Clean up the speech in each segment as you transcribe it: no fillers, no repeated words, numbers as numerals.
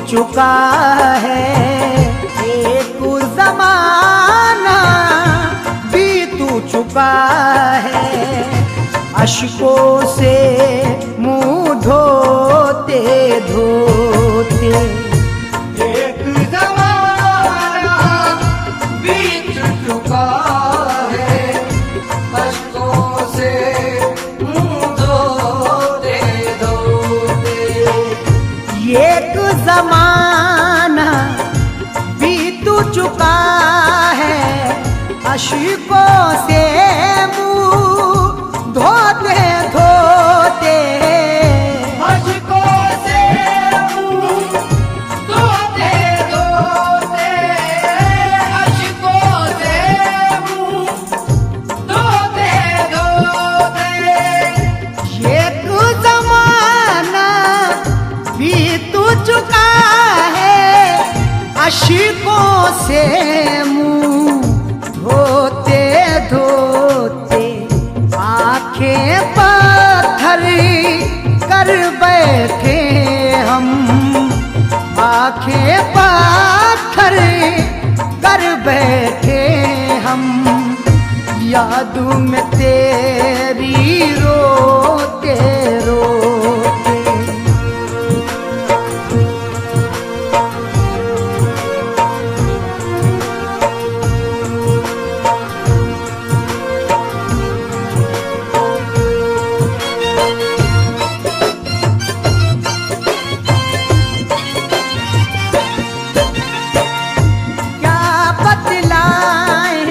चुका है, एक ज़माना बीत चुका है। अश्कों से मुंह धोते धोते एक ज़माना बीत चुका है, अश्कों से मुंह धोते धोते। एक ज़माना बीत चुका है, अश्कों से मुंह धोते धोते। अश्कों से मुंह धोते धोते, अश्कों से मुंह धोते धोते। एक ज़माना बीत चुका है, अश्कों से मुंह धोते धोते। आंखें पत्थर कर बैठे हम, आंखें पत्थर कर बैठे हम। याद में तेरी रोते रोते। क्या बतलाएं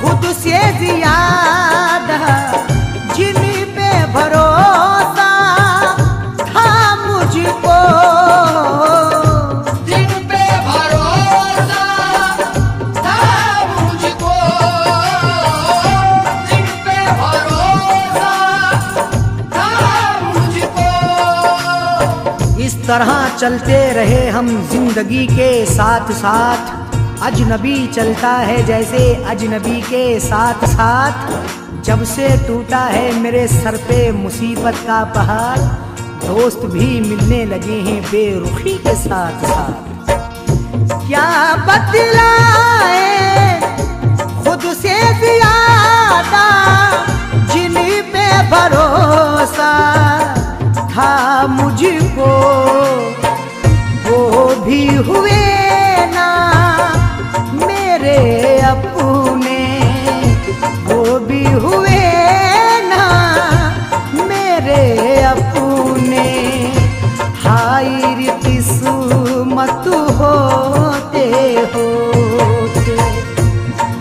खुद से ज़्यादा, जिन पे भरोसा था मुझको। जिन पे भरोसा था मुझको, जिन पे भरोसा था मुझको। इस तरह चलते रहे हम जिंदगी के साथ साथ। अजनबी चलता है जैसे अजनबी के साथ साथ। जब से टूटा है मेरे सर पे मुसीबत का पहाड़, दोस्त भी मिलने लगे हैं बेरुखी के साथ साथ। क्या बतलाए खुद से ज़्यादा, जिन पे भरोसा था मुझको। वो भी हुए ना मेरे अपने, वो भी हुए ना मेरे अपने। हाय रे किस्मत होते होते।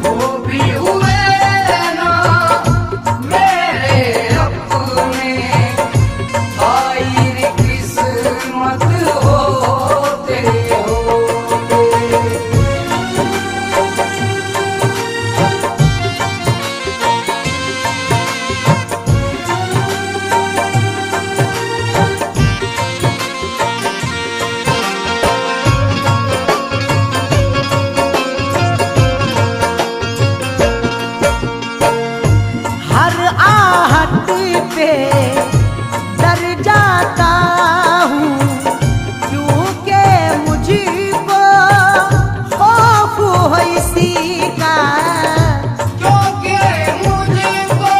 वो भी हुए ना मेरे अपने, हाय रे किस्मत होते होते। हर आहट पे डर जाता हूँ, क्योंकि मुझको खौफ है इसी का। क्योंकि मुझको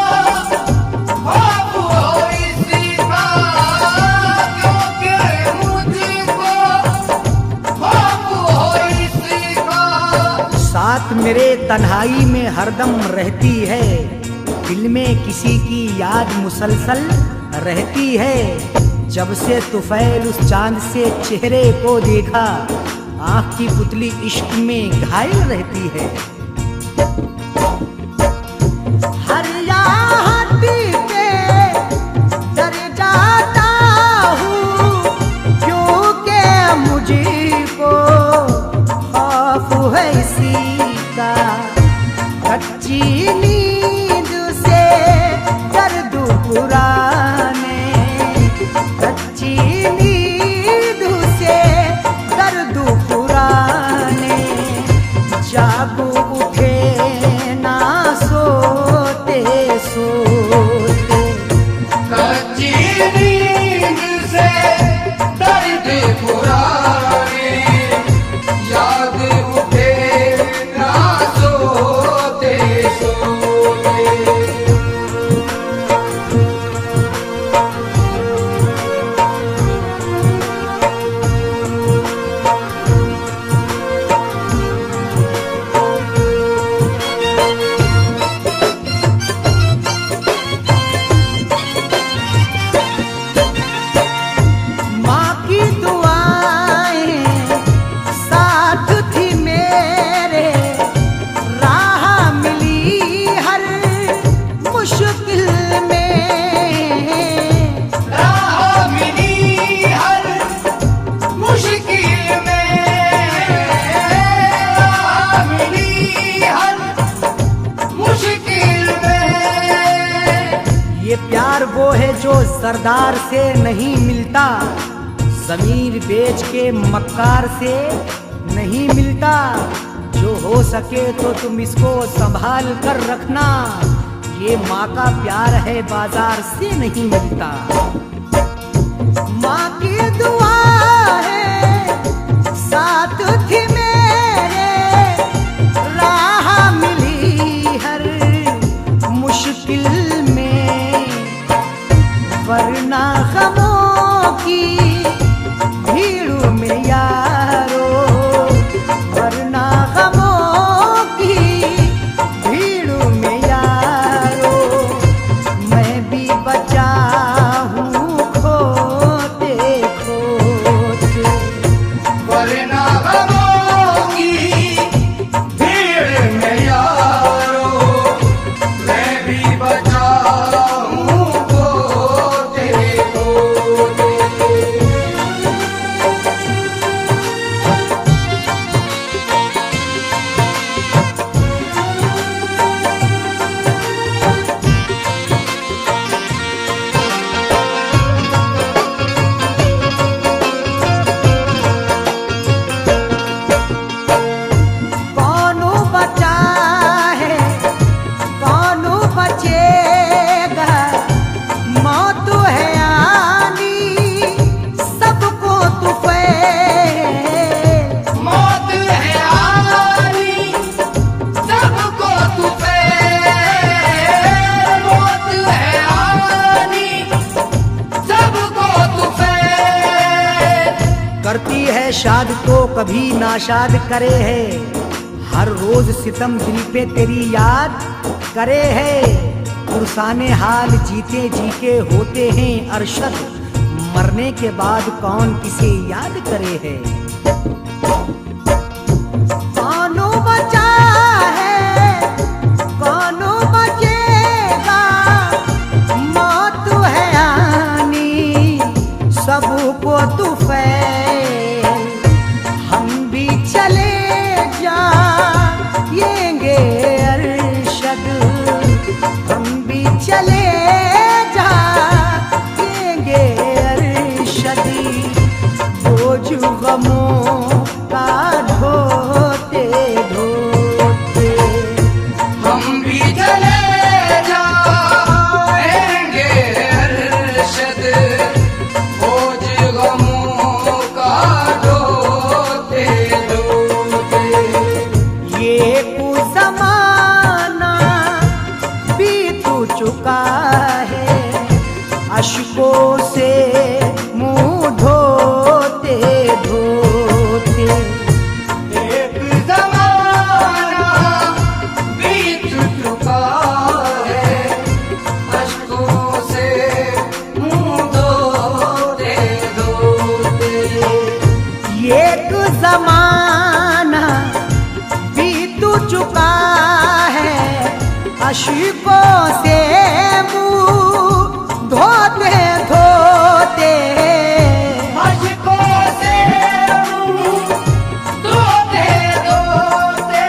खौफ हो इसी का, क्योंकि मुझको खौफ हो इसी का। साथ मेरे तन्हाई में हरदम रहती है, दिल में किसी की याद मुसलसल रहती है। जब से तुफैल उस चांद से चेहरे को देखा, आँख की पुतली इश्क में घायल रहती है। हर आहट पे डर जाता हूँ, क्योंकि मुझको खौफ है इसी का। कच्ची नींद से दर्द पुराने, कच्ची नींद से दर्द पुराने। जाग उठे ना सोते सोते। कच्ची नींद से दर्द पुराने, प्यार वो है जो सरदार से नहीं मिलता, जमीर बेच के मक्कार से नहीं मिलता। जो हो सके तो तुम इसको संभाल कर रखना, ये माँ का प्यार है बाजार से नहीं मिलता। माँ की दुआ है साथ थी मेरे, राह मिली हर मुश्किल में, वरना गमों की भीड़ में यारो, वरना गमों की भीड़ में यारो, मैं भी बचा हूँ खोते खोते। वरना गमों की भीड़ में यारो, मैं भी बचा हूँ खोते खोते। कौन बचा है कौन बचेगा, मौत है आनी सबको तूफान, मौत है आनी सबको तूफान, मौत है आनी सबको तूफान। करती है शाद तो कभी नाशाद करे है, हर रोज सितम दिल पे तेरी याद करे है। पुरसाने हाल जीते जी के होते हैं अरशद, मरने के बाद कौन किसे याद करे है। कौन बचा है कौन बचेगा, मौत है आनी सबको तूफान, हम भी चले जाएंगे अरशद, हम भी चले जाएंगे अरशद, बोझ गमों का ढोते ढोते। हम भी चले जाएंगे अरशद, बोझ गमों का ढोते ढोते। ये कुछ ज़माना बीत चुका है, अश्कों से मुंह धोते धोते। एक ज़माना बीत चुका है, अश्कों से मुंह धोते धोते। एक ज़माना बीत चुका है, अश्कों से मुंह धोते धोते। अश्कों से मुंह धोते धोते,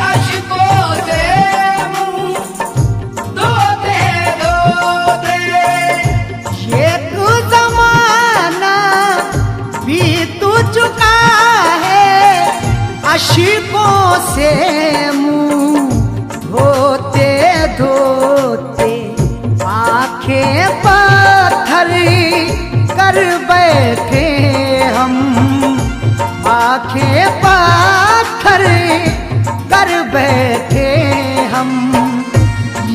अश्कों से मुंह धोते धोते। एक ज़माना बीत चुका है, अश्कों से मुंह धोते धोते। आंखें पत्थर कर बैठे हम, आंखें पत्थर कर बैठे हम,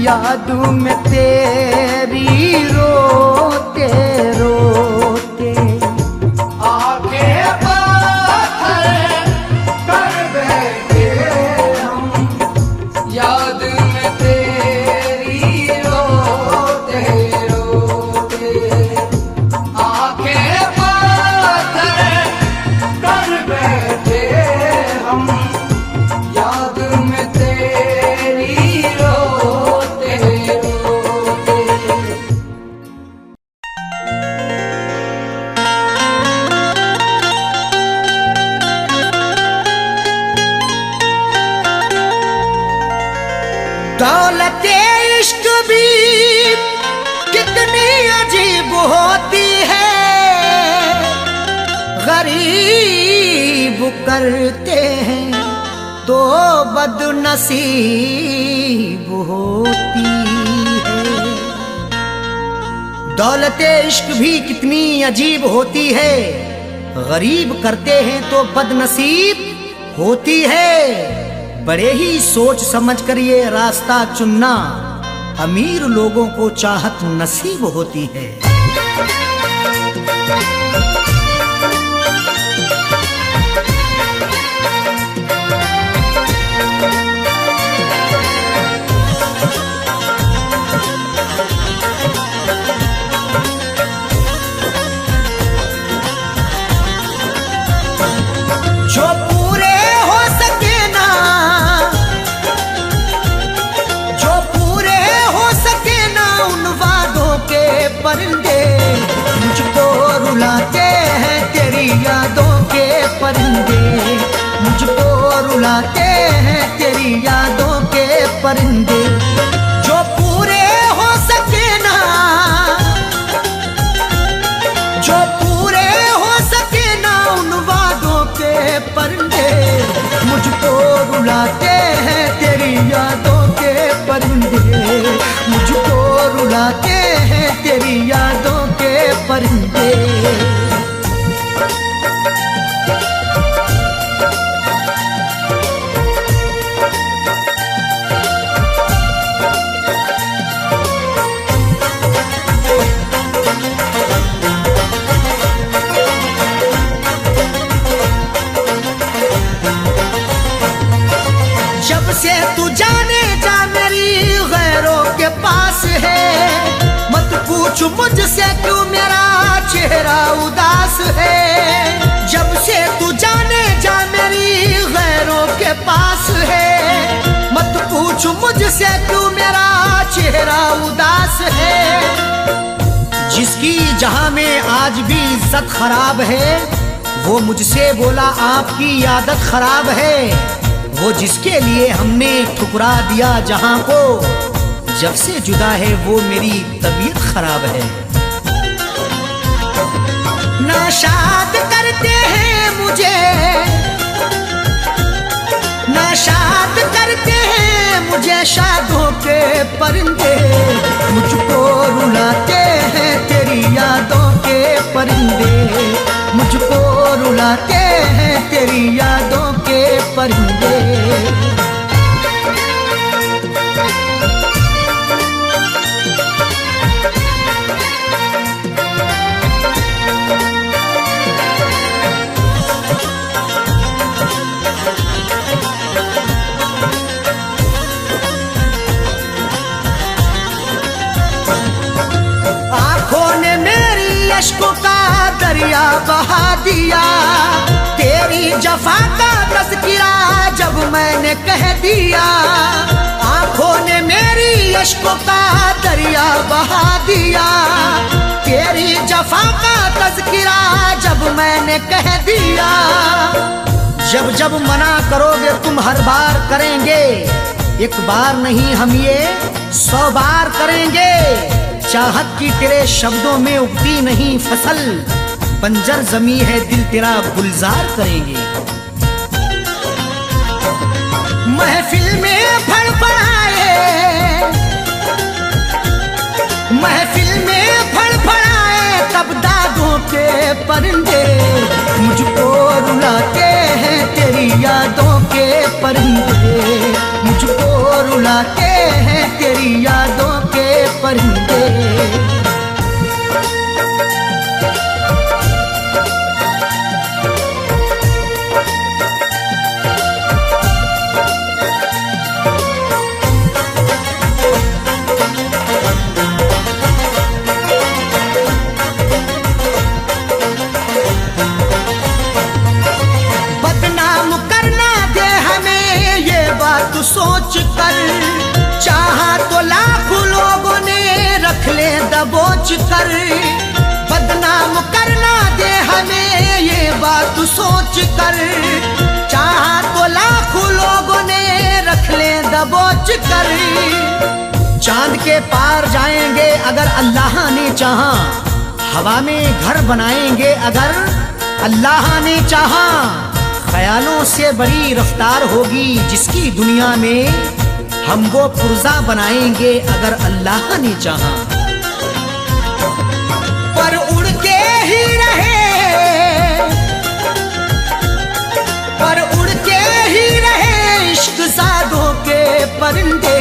याद में तेरी रोते रोते। आंखें पत्थर कर बैठे हम, याद में तेरी रोते रोते। आंखें पत्थर कर बैठे हम, याद में तेरी रोते रोते। दौलते इश्क भी अजीब होती है, गरीब करते हैं तो बदनसीब होती है। दौलते इश्क भी कितनी अजीब होती है, गरीब करते हैं तो बदनसीब होती है। बड़े ही सोच समझ कर ये रास्ता चुनना, अमीर लोगों को चाहत नसीब होती है। जो पूरे हो सके ना, जो पूरे हो सके ना उन वादों के परिंदे, मुझको रुलाते हैं तेरी यादों के परिंदे, मुझको रुलाते हैं तेरी यादों के परिंदे। जो पूरे हो सके ना, जो पूरे हो सके ना उन वादों के परिंदे, मुझको रुलाते हैं तेरी यादों के परिंदे, मुझको रुलाते हैं तेरी यादों के परिंदे। जब से तू जाने जा मेरी गैरों के पास है, मत पूछ मुझसे क्यों मेरा चेहरा उदास है। जब से तू जाने जा मेरी गैरों के पास है, मत पूछ मुझसे क्यों मेरा चेहरा उदास है। जिसकी जहां में आज भी इज्जत खराब है, वो मुझसे बोला आपकी आदत खराब है। वो जिसके लिए हमने ठुकरा दिया जहां को, जब से जुदा है वो मेरी तबीयत खराब है। नाशाद करते हैं मुझे, नाशाद करते हैं मुझे शादों के परिंदे, मुझको रुलाते हैं तेरी यादों के परिंदे, मुझको रुलाते हैं तेरी यादों के परिंदे। आंखों ने मेरी अश्कों का दरिया बहा दिया, तेरी जफा का तज़किरा जब मैंने कह दिया। आंखों ने मेरी अश्कों का दरिया बहा दिया, तेरी जफा का तज़किरा जब मैंने कह दिया। जब जब मना करोगे तुम हर बार करेंगे, एक बार नहीं हम ये 100 बार करेंगे। चाहत की तेरे शब्दों में उगती नहीं फसल, बंजर जमी है दिल तेरा गुलजार करेंगे। महफिल में फड़फड़ाए, महफिल में फड़फड़ाए तब दागों के परिंदे, मुझको रुलाते हैं तेरी यादों के परिंदे, मुझको रुलाते हैं तेरी यादों के परिंदे। सोच कर चाहा तो लाखों लोगों ने रख ले दबोच कर, बदनाम करना दे हमें ये बात सोच कर। चाहा तो लाखों लोगों ने रख ले दबोच कर, चांद के पार जाएंगे अगर अल्लाह ने चाहा, हवा में घर बनाएंगे अगर अल्लाह ने चाहा। ख्यालों से बड़ी रफ्तार होगी जिसकी दुनिया में, हम वो पुर्जा बनाएंगे अगर अल्लाह ने चाहा। पर उड़ के ही रहे, पर उड़ के ही रहे इश्क ज़ादों के परिंदे,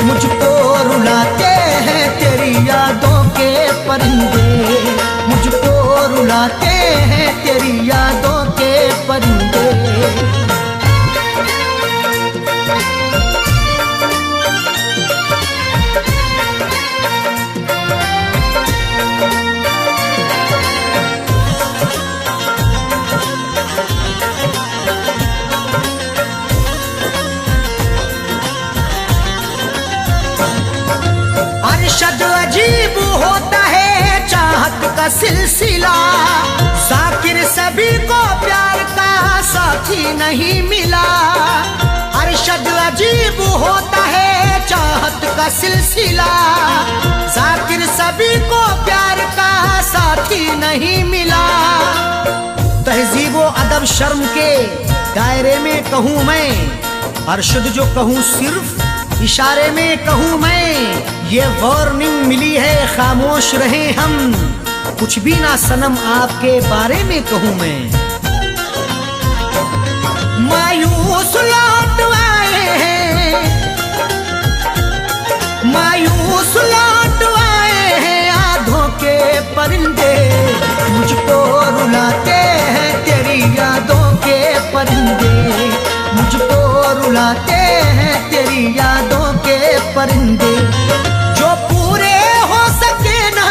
मुझको रुलाते हैं तेरी यादों के परिंदे, मुझको रुलाते हैं तेरी यादों के परिंदे। अरशद अजीब होता है चाहत का सिलसिला, साकिर सभी को प्यार का साथी नहीं मिला। अरशद अजीब होता है चाहत का सिलसिला, साकिर सभी को प्यार का साथी नहीं मिला। तहजीब व अदब शर्म के दायरे में कहूँ मैं, अरशद जो कहूँ सिर्फ इशारे में कहूँ मैं। ये वार्निंग मिली है खामोश रहे हम, कुछ भी ना सनम आपके बारे में कहूँ मैं। मायूस लौट आए हैं, मायूस लौट आए हैं आधों के परिंदे, मुझको रुलाते हैं तेरी यादों के परिंदे, मुझको रुलाते हैं तेरी यादों के परिंदे। जो पूरे हो सके ना,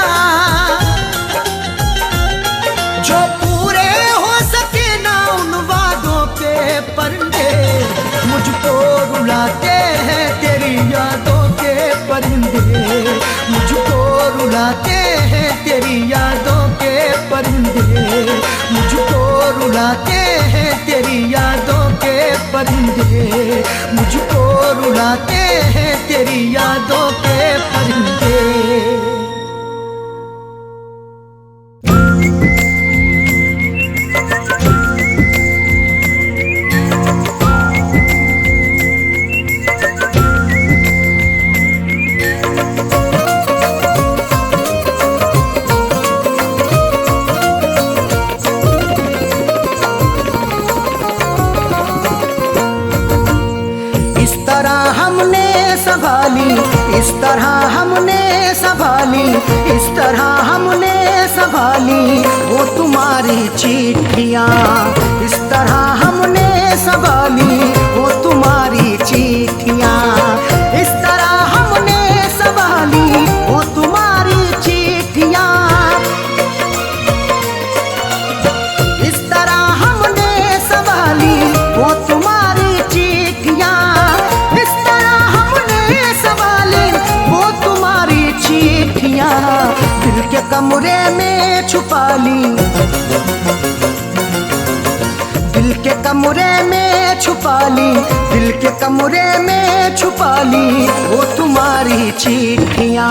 जो पूरे हो सके ना उन वादों के परिंदे, मुझको रुलाते हैं तेरी यादों के परिंदे, मुझको रुलाते हैं तेरी यादों के परिंदे, मुझको रुलाते हैं तेरी यादों के परिंदे, मुझको रुलाते हैं तेरी यादों के परिंदे। इस तरह हमने संभाली, इस तरह हमने संभाली वो तुम्हारी चिट्ठियाँ, इस तरह हमने संभाली वो तुम्हारी चिट्ठियाँ, इस तरह हमने संभाली वो तुम्हारी चिट्ठियाँ, इस तरह हमने संभाली वो तुम्हारी चिट्ठियाँ, इस तरह हमने संभाली वो तुम्हारी चिट्ठियाँ। दिल के कमरे में छुपा ली, दिल के कमरे में छुपा ली, दिल के कमरे में छुपा ली वो तुम्हारी चिट्ठियाँ,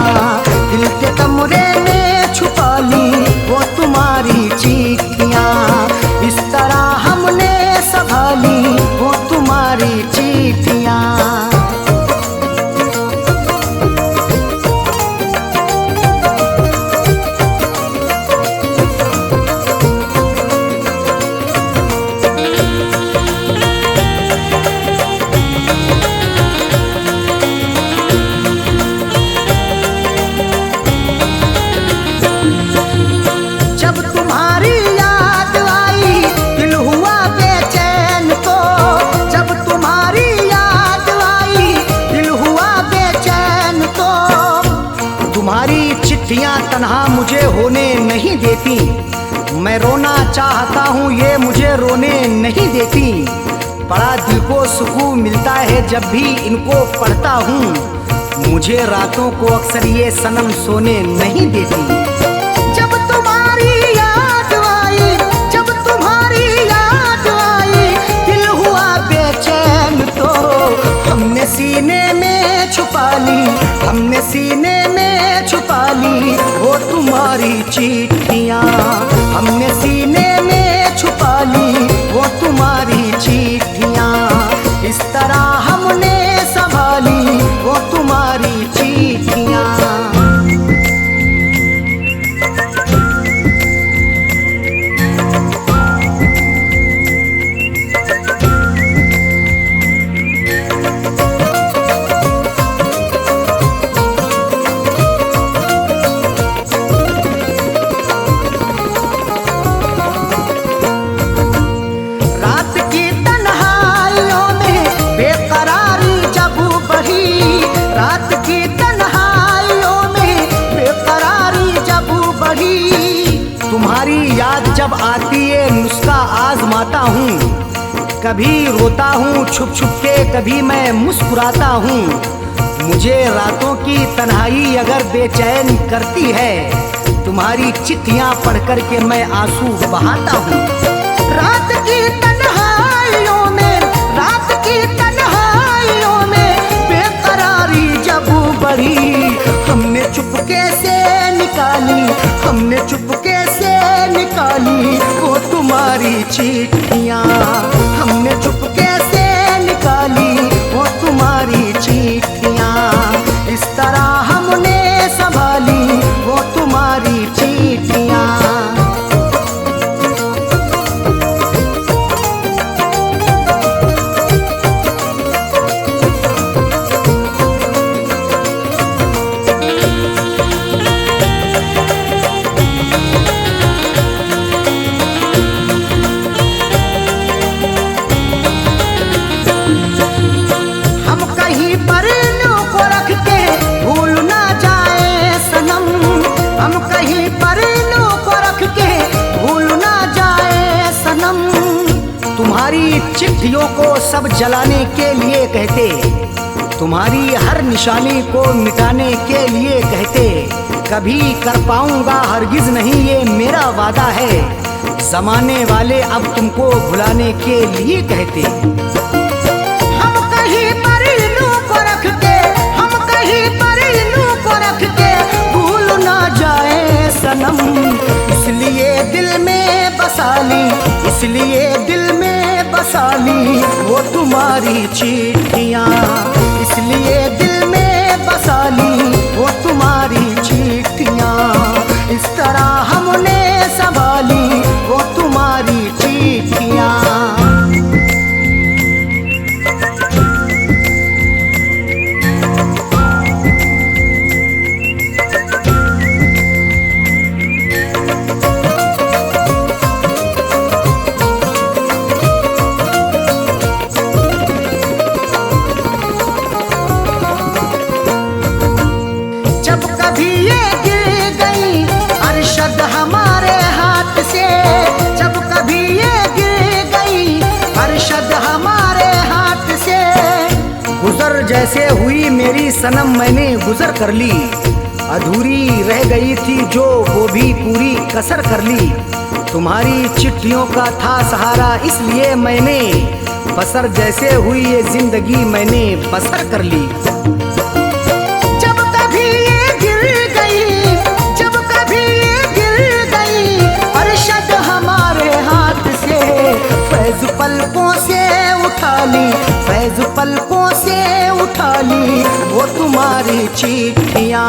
दिल के कमरे में छुपा ली वो तुम्हारी चिट्ठियाँ। इस तरह हमने संभाली वो तुम्हारी चिट्ठियाँ। तन्हा मुझे होने नहीं देती, मैं रोना चाहता हूँ ये मुझे रोने नहीं देती। बड़ा दिल को सुकून मिलता है जब भी इनको पढ़ता हूँ, मुझे रातों को अक्सर ये सनम सोने नहीं देती। जब तुम्हारी याद आई, जब तुम्हारी याद आई, दिल हुआ बेचैन तो हमने सीने में छुपा ली, हमने सीने में छुपा ली वो तुम्हारी चिट्ठियाँ। हमने सीने में छुपा ली वो तुम्हारी चिट्ठियाँ। इस तरह हमने संभाली वो तुम्हारी चिट्ठियाँ। रात की तन्हाइयों में बेकरारी जब बढ़ी, तुम्हारी याद जब आती है नुस्खा आजमाता हूँ। कभी रोता हूँ छुप छुप के, कभी मैं मुस्कुराता हूँ। मुझे रातों की तन्हाई अगर बेचैन करती है, तुम्हारी चिट्ठियाँ पढ़ कर के मैं आंसू बहाता हूँ। रात की तन्हाइयों में, रात की तन्हाइयों में जब बढ़ी, हमने चुपके से निकाली, हमने चुपके से निकाली वो तुम्हारी चिट्ठियाँ। हमने चुपके से निकाली वो तुम्हारी चिट्ठियाँ। इस तरह हमने संभाली वो तुम्हारी चिट्ठियाँ। तुम्हारी चिट्ठियों को सब जलाने के लिए कहते, तुम्हारी हर निशानी को मिटाने के लिए कहते। कभी कर पाऊंगा हरगिज नहीं ये मेरा वादा है, जमाने वाले अब तुमको भुलाने के लिए कहते। हम कहीं पर इन्हों को रख के, हम कहीं पर इन्हों को रख के भूल ना जाए सनम। इसलिए दिल में बसा ली, इसलिए दिल में बसा ली वो तुम्हारी चिट्ठियाँ। इसलिए दिल में बसा ली वो तुम्हारी चिट्ठियाँ। इस तरह हमने संभाली वो तुम्हारी चिट्ठियाँ। हमारे हाथ से जब कभी ये गिर गई अरशद हमारे हाथ से, गुजर जैसे हुई मेरी सनम मैंने गुजर कर ली। अधूरी रह गई थी जो वो भी पूरी कसर कर ली। तुम्हारी चिट्ठियों का था सहारा इसलिए मैंने बसर जैसे हुई ये जिंदगी मैंने बसर कर ली। जब कभी ये गिर गई, जब कभी ये गिर गई अरशद हमारे हाथ से, फैज पलकों से उठा ली, फैज पलकों से उठा ली वो तुम्हारी चिट्ठियाँ।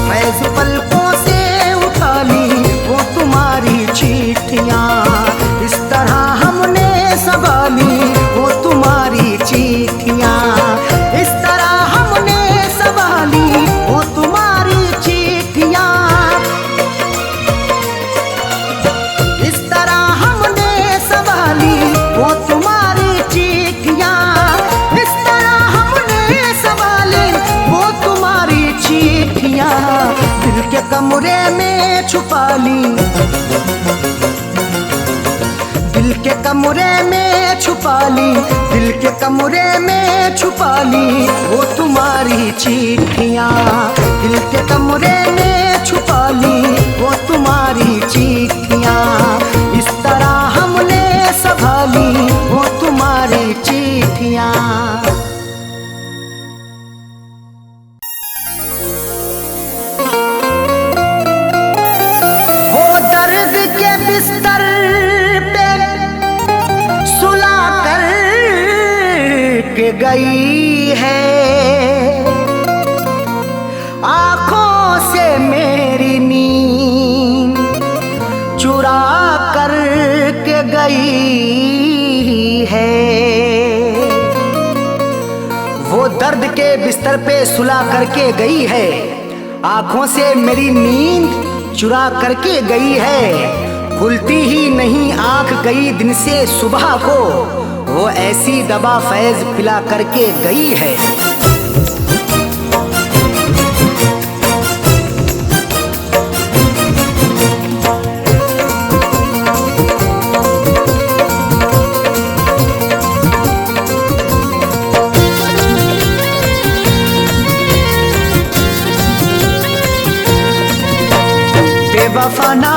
फैज पलकों से उठा ली वो तुम्हारी चिट्ठियाँ। इस तरह हमने संभाली वो तुम्हारी चिट्ठियाँ। इस तरह हमने संभाली वो तुम्हारी चिट्ठियाँ। इस तरह हमने संभाली वो तुम्हारी चिट्ठियाँ। इस तरह हमने संभाली वो तुम्हारी चिट्ठियाँ। दिल के कमरे में छुपा ली, दिल के कमरे में छुपा ली, दिल के कमरे में छुपा ली वो तुम्हारी चिट्ठियाँ। दिल के कमरे में छुपा ली वो तुम्हारी चिट्ठियाँ। इस तरह हमने संभाली वो तुम्हारी चिट्ठियाँ। के गई है, आंखों से मेरी नींद चुरा कर के गई है। वो दर्द के बिस्तर पे सुला करके गई है, आंखों से मेरी नींद चुरा करके गई है। खुलती ही नहीं आंख कई दिन से सुबह को, वो ऐसी दवा फैज पिला करके गई है। बेवफाना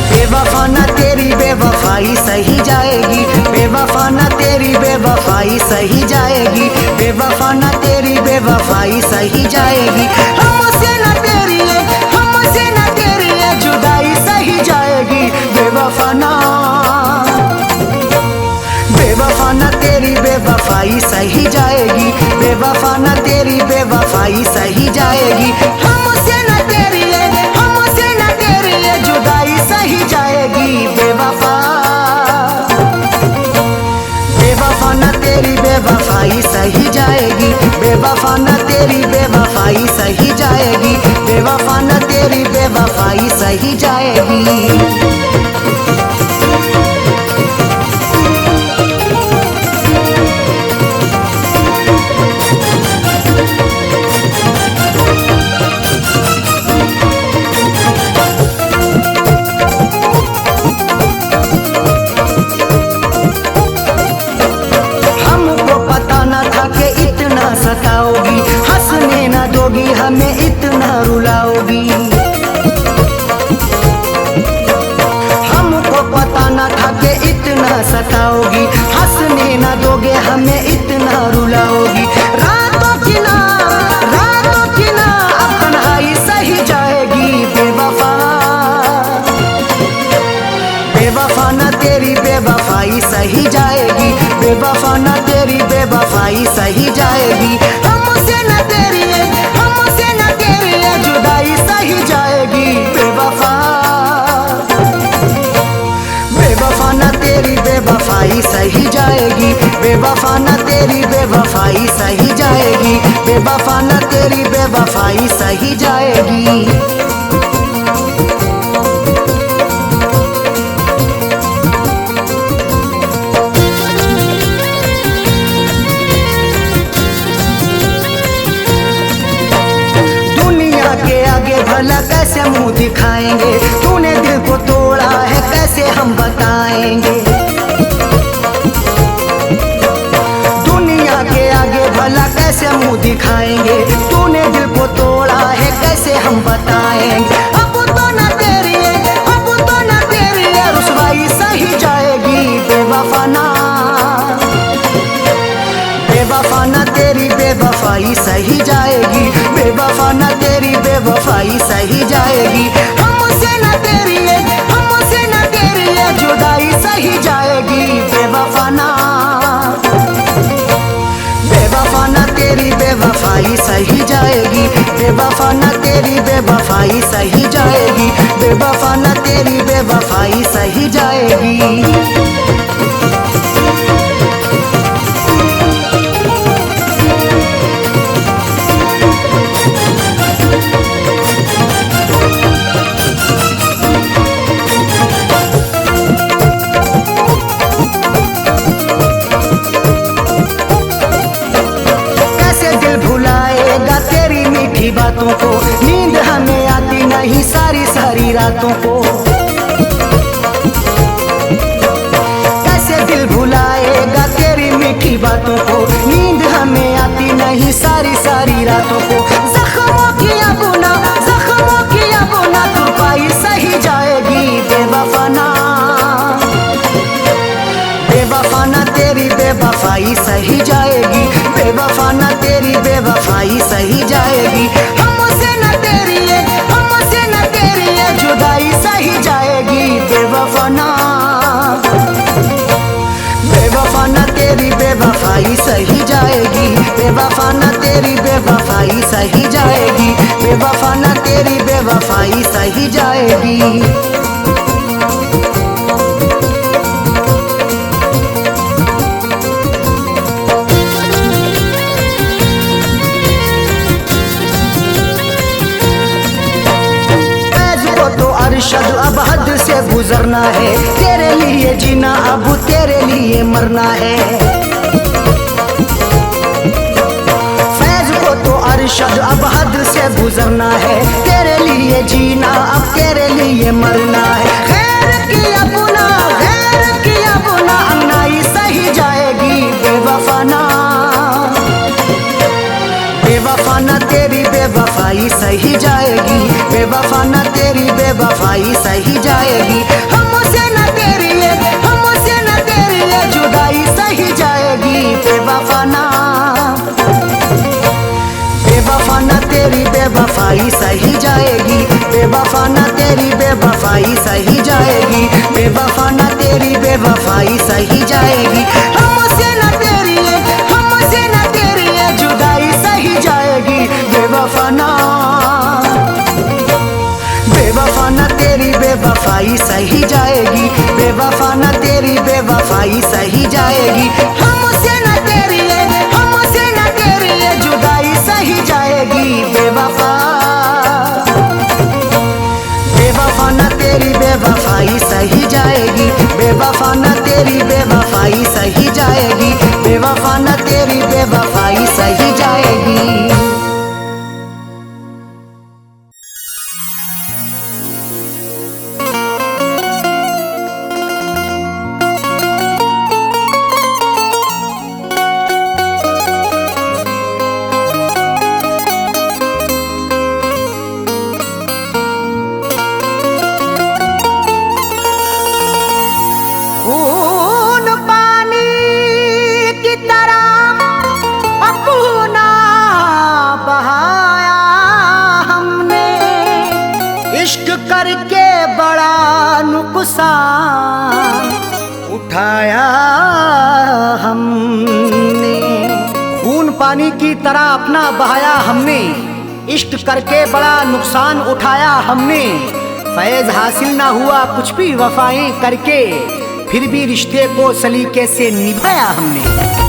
बेवफाना तेरी बेवफाई सही जाएगी, बेवफाना तेरी बेवफाई सही जाएगी, बेवफाना तेरी बेवफाई सही जाएगी। हमसे न तेरी है, हमसे न तेरी है जुदाई सही जाएगी। बेवफाना बेवफाना तेरी बेवफाई सही जाएगी, बेवफाना तेरी बेवफाई सही जाएगी। हमसे न तेरी है, हमसे न तेरी है जुदाई सही जाएगी। बेवफा बेवफाना तेरी बेवफाई सही जाएगी, बेवफाना तेरी बेवफाई सही जाएगी, बेवफाना तेरी बेवफाई सही जाएगी। सताओगी, हंसने न दोगी, हमें इतना रुलाओगी। हमको पता न था कि इतना सताओगी, हंसने न दोगे, हमें इतना रुलाओगी। रातों की ना अब तन्हाई सही जाएगी। बेवफा बेवफाना तेरी बेवफाई सही जाएगी, बेवफाना तेरी बेवफाई सही जाएगी। हमसे न तेरी है, हमसे न तेरी है जुदाई सही जाएगी। बेवफा बेवफाना तेरी बेवफाई सही जाएगी, बेवफाना तेरी बेवफाई सही जाएगी, बेवफाना तेरी बेवफाई सही जाएगी। भला कैसे मुंह दिखाएंगे, तूने दिल को तोड़ा है कैसे हम बताएंगे। दुनिया के आगे भला कैसे मुंह दिखाएंगे, तूने दिल को तोड़ा है कैसे हम बताएंगे। अब तो न तेरी है, अब तो न तेरी है रुसवाई सही जाएगी। बेवफाना बेवफाना तेरी बेवफाई सही जाएगी, बेवफाना तेरी बेवफाई सही जाएगी। हमसे न तेरी है, हमसे न तेरी है जुदाई सही जाएगी। बेवफाना बेवफाना तेरी बेवफाई सही जाएगी, बेवफाना तेरी बेवफाई सही जाएगी, बेवफाना तेरी बेवफाई सही जाएगी। बातों को नींद हमें आती नहीं सारी सारी रातों को। कैसे दिल भुलाएगा तेरी मीठी बातों को, नींद हमें आती नहीं सारी सारी रातों को। जख्मों की अबुना तुरपाई सही जाएगी। बेवफाना बेवफाना तेरी बेवफाई सही जाएगी, बेवफाना तेरी बेवफाई सही जाएगी। हमसे न तेरी है, हमसे न तेरी है जुदाई सही जाएगी। बेवफाना बेवफाना तेरी बेवफाई सही जाएगी, बेवफा ना तेरी बेवफाई सही जाएगी, बेवफा ना तेरी बेवफाई सही जाएगी। अरशद अब हद से गुजरना है, तेरे लिए जीना अब तेरे लिए मरना है। फैज को तो अरशद अब हद से गुजरना है, तेरे लिए जीना अब तेरे लिए मरना है। खैर किया गुनाह, खैर किया गुनाह, अन्नाई सही जाएगी, बेवफा ना, बेवफा ना तेरी बेवफाई सही जाएगी, बेवफा ना तेरी बेवफाई सही जाएगी। हमसे ना तेरी ये, हमसे ना तेरी ये जुदाई सही जाएगी, बेवफा ना, बेवफा ना तेरी बेवफाई सही जाएगी, बेवफा ना तेरी बेवफाई सही जाएगी, बेवफा ना तेरी बेवफाई सही जाएगी। हमसे ना तेरी ये, हमसे ना तेरी ये जुदाई सही जाएगी, बेवफा ना, बेवफा ना तेरी बेवफाई सही जाएगी, बेवफा ना तेरी बेवफाई सही जाएगी। हमसे ना तेरी ये, हमसे ना तेरी ये जुदाई सही जाएगी, बेवफा, बेवफा ना तेरी बेवफाई सही जाएगी, बेवफा ना तेरी बेवफाई सही जाएगी, बेवफा ना तेरी बेवफाई सही जाएगी। करके बड़ा नुकसान उठाया हमने, खून पानी की तरह अपना बहाया हमने, इश्क करके बड़ा नुकसान उठाया हमने। फैज हासिल ना हुआ कुछ भी वफाएं करके, फिर भी रिश्ते को सलीके से निभाया हमने।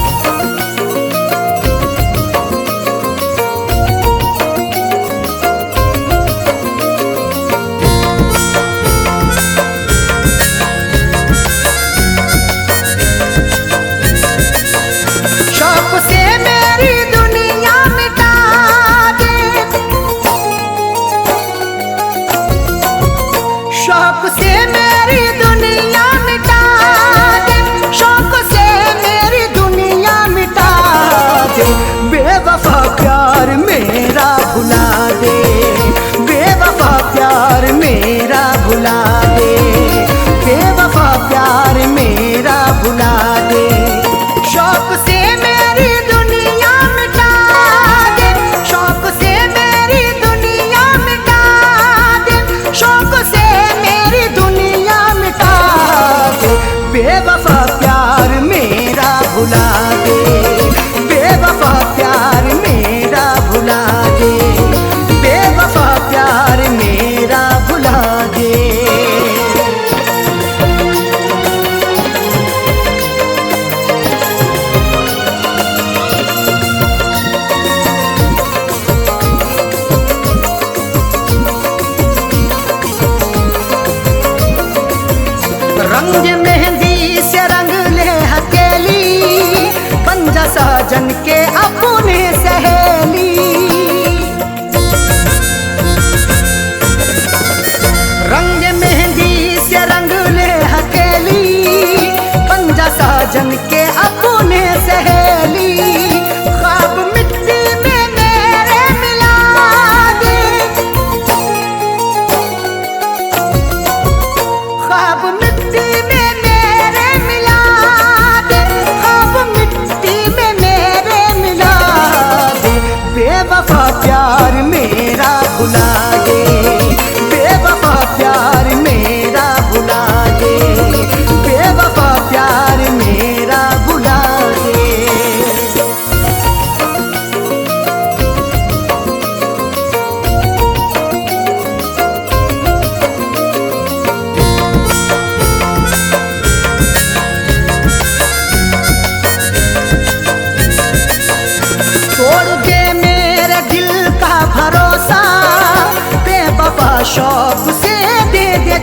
शौक से मेरी दुनिया मिटा दे, शौक से मेरी दुनिया मिटा दे, बेवफा प्यार मेरा भुला दे, बेवफा प्यार मेरा भुला दे, बेवफा प्यार मेरा भुला दे। शौक से मेरी दुनिया मिटा दे, शौक से मेरी दुनिया मिटा दे, शौक से मेरी दुनिया मिटा दे, बेवफा प्यार मेरा भुला दे, बेवफा प्यार मेरा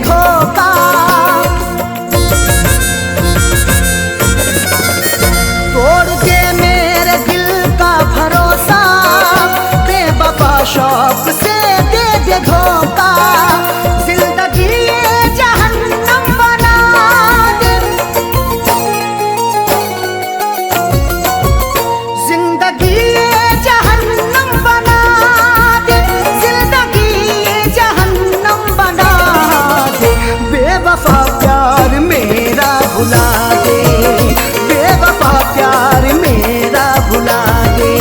धोखा। तोड़ के मेरे दिल का भरोसा, बेवफा शौक से दे धोखा। जिंदगी ये जहन्नम बना दे, जिंदगी ये जहन्नम बना दे, जिंदगी ये जहन्नम बना दे। बेवफा प्यार मेरा भुला दे, बेवफा प्यार मेरा भुला दे,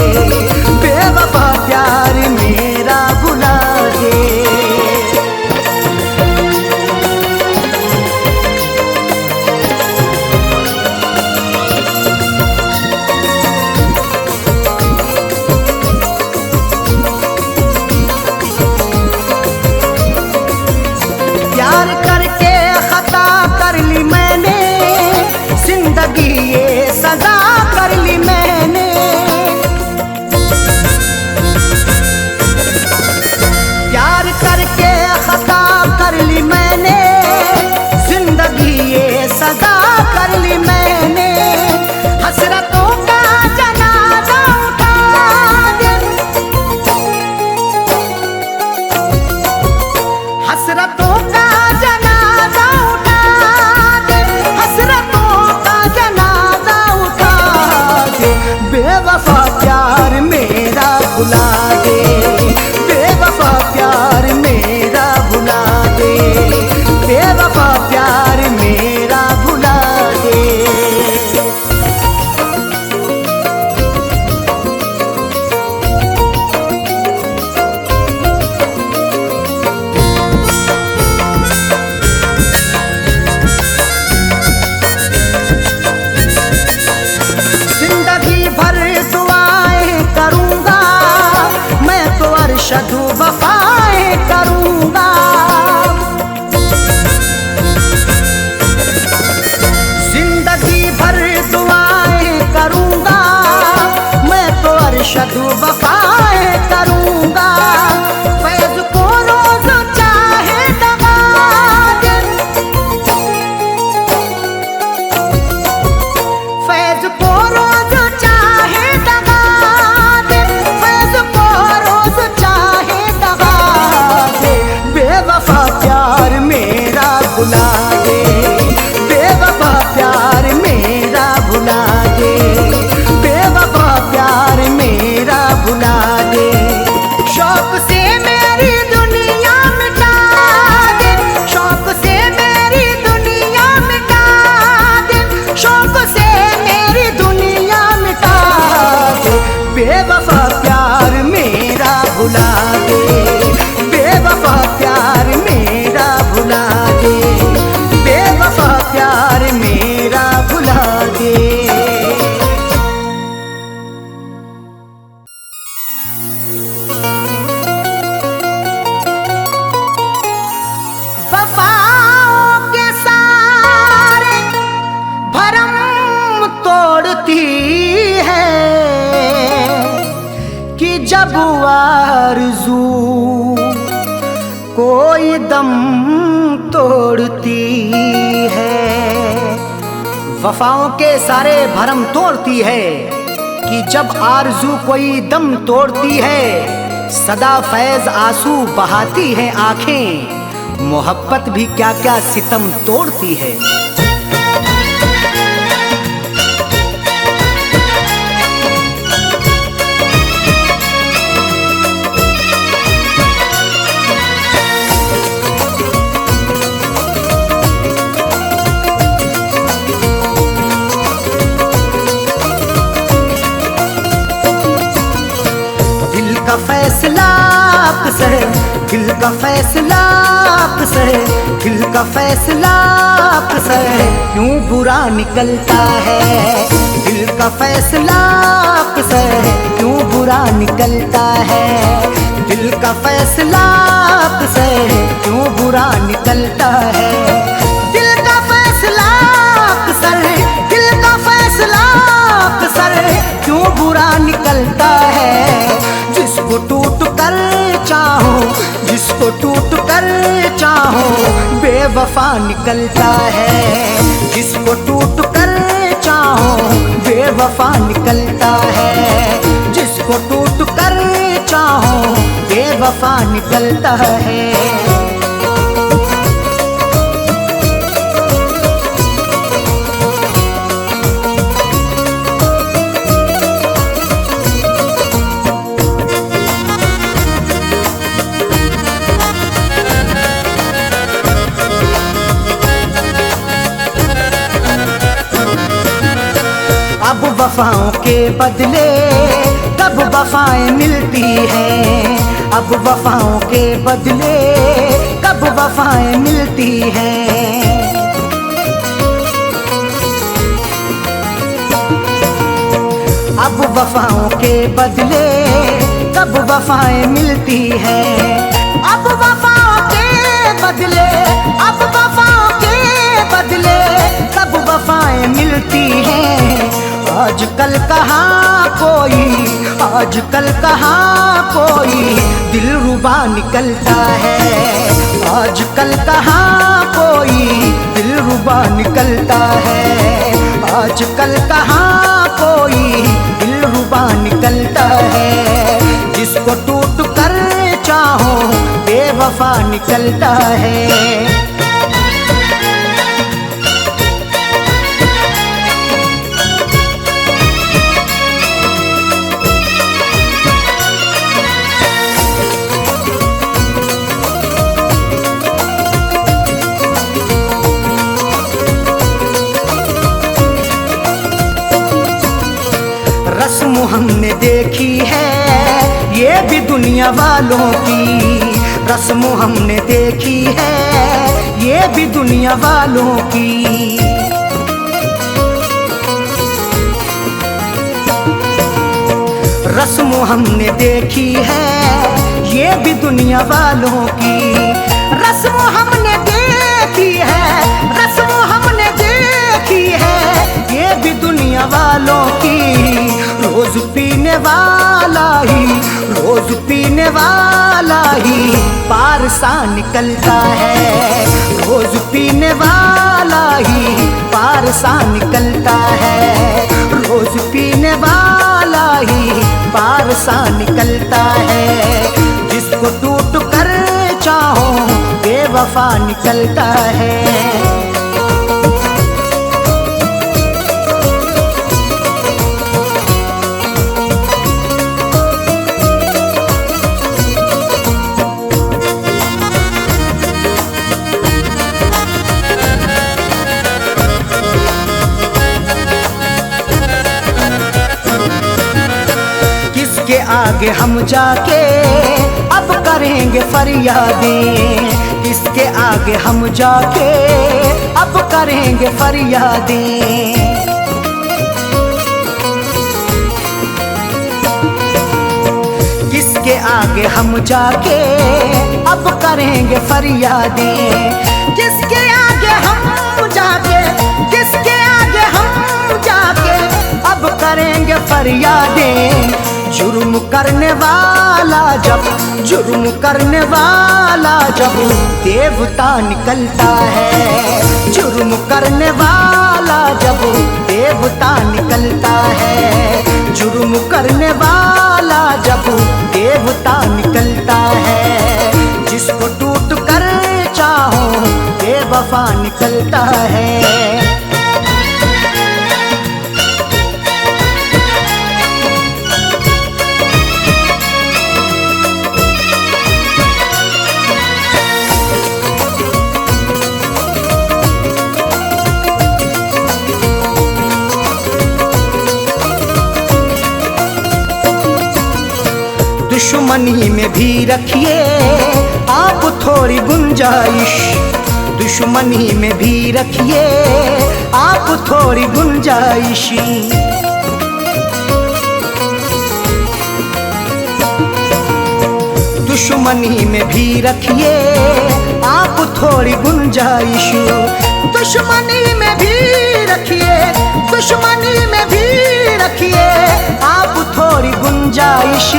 बेवफा प्यार मेरा भुला दे। प्यार करके खता कर ली मैंने, जिंदगी ये सजा कर ली मैंने। प्यार करके खता कर ली मैंने, जिंदगी ये सजा कर ली मैंने। हसरतों का जनाजा उठा दे, हसरतों का जनाजा उठा दे, हसरतों का जनाजा उठा दे। बेवफा प्यार मेरा भुला दे, बेवफा प्यार मेरा भुला दे, बेवफा प्यार मेरा भुला दे। जिंदगी भर दुआएं करूंगा मैं तो, अरशद वफाएं करूंगा। जिंदगी भर दुआएं करूंगा मैं तो, अरशद वफाएं करूंगा। फैज को रोज चाहे दबा दे, फैज को रोज चाहे दबा दे, फैज को रोज चाहे दबा दे। बेवफा प्यार मेरा भुला दे, बेवफा प्यार मेरा भुला दे, बेवफा प्यार मेरा भुला दे। शौक से मेरी दुनिया मिटा दे, शौक से मेरी दुनिया मिटा दे, शौक से मेरी दुनिया मिटा दे। बेवफा प्यार मेरा भुला दे, बेवफा प्यार मेरा भुला दे, बेवफा प्यार मेरा भुला दे। वफाओं के सारे भरम तोड़ती है कि जब आरज़ू कोई दम तोड़ती है। वफाओं के सारे भरम तोड़ती है कि जब आरज़ू कोई दम तोड़ती है। सदा फैज़ आंसू बहाती है आंखें, मोहब्बत भी क्या क्या सितम तोड़ती है। दिल का फैसला आपस है, दिल का फैसला आपस है, दिल का फैसला आपस है, क्यों बुरा निकलता है। दिल का फैसला आपस है, क्यों बुरा निकलता है। दिल का फैसला आपस है, क्यों बुरा निकलता है। दिल का फैसला आपस है, दिल का फैसला आपस है, क्यों बुरा निकलता है। जिसको टूट कर चाहो, जिसको टूट कर चाहो, बेवफा निकलता है। जिसको टूट कर चाहो बेवफा निकलता है। जिसको टूट कर चाहो बेवफा निकलता है। अब वफाओं के बदले कब वफाएं मिलती हैं। अब वफाओं के बदले कब वफाएं मिलती हैं। अब वफाओं के बदले कब वफाएं मिलती हैं। अब वफाओं के बदले, अब वफाओं के बदले कब वफाएं मिलती हैं। आजकल कहाँ कोई, आजकल कहाँ कोई दिलरुबा निकलता है। आजकल कहाँ कोई दिलरुबा निकलता है। आजकल कहाँ कोई दिलरुबा निकलता है। जिसको टूट कर चाहो बेवफा निकलता है। रस्म हमने देखी है ये भी दुनिया वालों की। रस्म हमने देखी है ये भी दुनिया वालों की। रस्म हमने देखी है ये भी दुनिया वालों की। रस्म हमने देखी है, रस्म हमने देखी है ये भी दुनिया वालों की। रोज पीने वाला ही, रोज पीने वाला ही पार सा निकलता है। रोज पीने वाला ही पार सा निकलता है। रोज पीने वाला ही पार सा निकलता है। जिसको टूट कर चाहो बेवफा निकलता है। किसके आगे हम जाके अब करेंगे फरियादें। किसके आगे हम जाके अब करेंगे फरियादें। किसके आगे हम जाके अब करेंगे फरियादें। किसके आगे हम जाके, किसके आगे हम जाके अब करेंगे फरियादें। जुर्म करने वाला जब, जुर्म करने वाला जब देवता निकलता है। जुर्म करने वाला जब देवता निकलता है। जुर्म करने वाला जब देवता निकलता है। जिसको टूट कर चाहो बेवफा निकलता है। दुश्मनी में भी रखिए आप थोड़ी गुंजाइश। दुश्मनी में भी रखिए आप थोड़ी गुंजाइश। दुश्मनी में भी रखिए आप थोड़ी गुंजाइश। दुश्मनी में भी रखिए, दुश्मनी में भी रखिए आप थोड़ी गुंजाइश।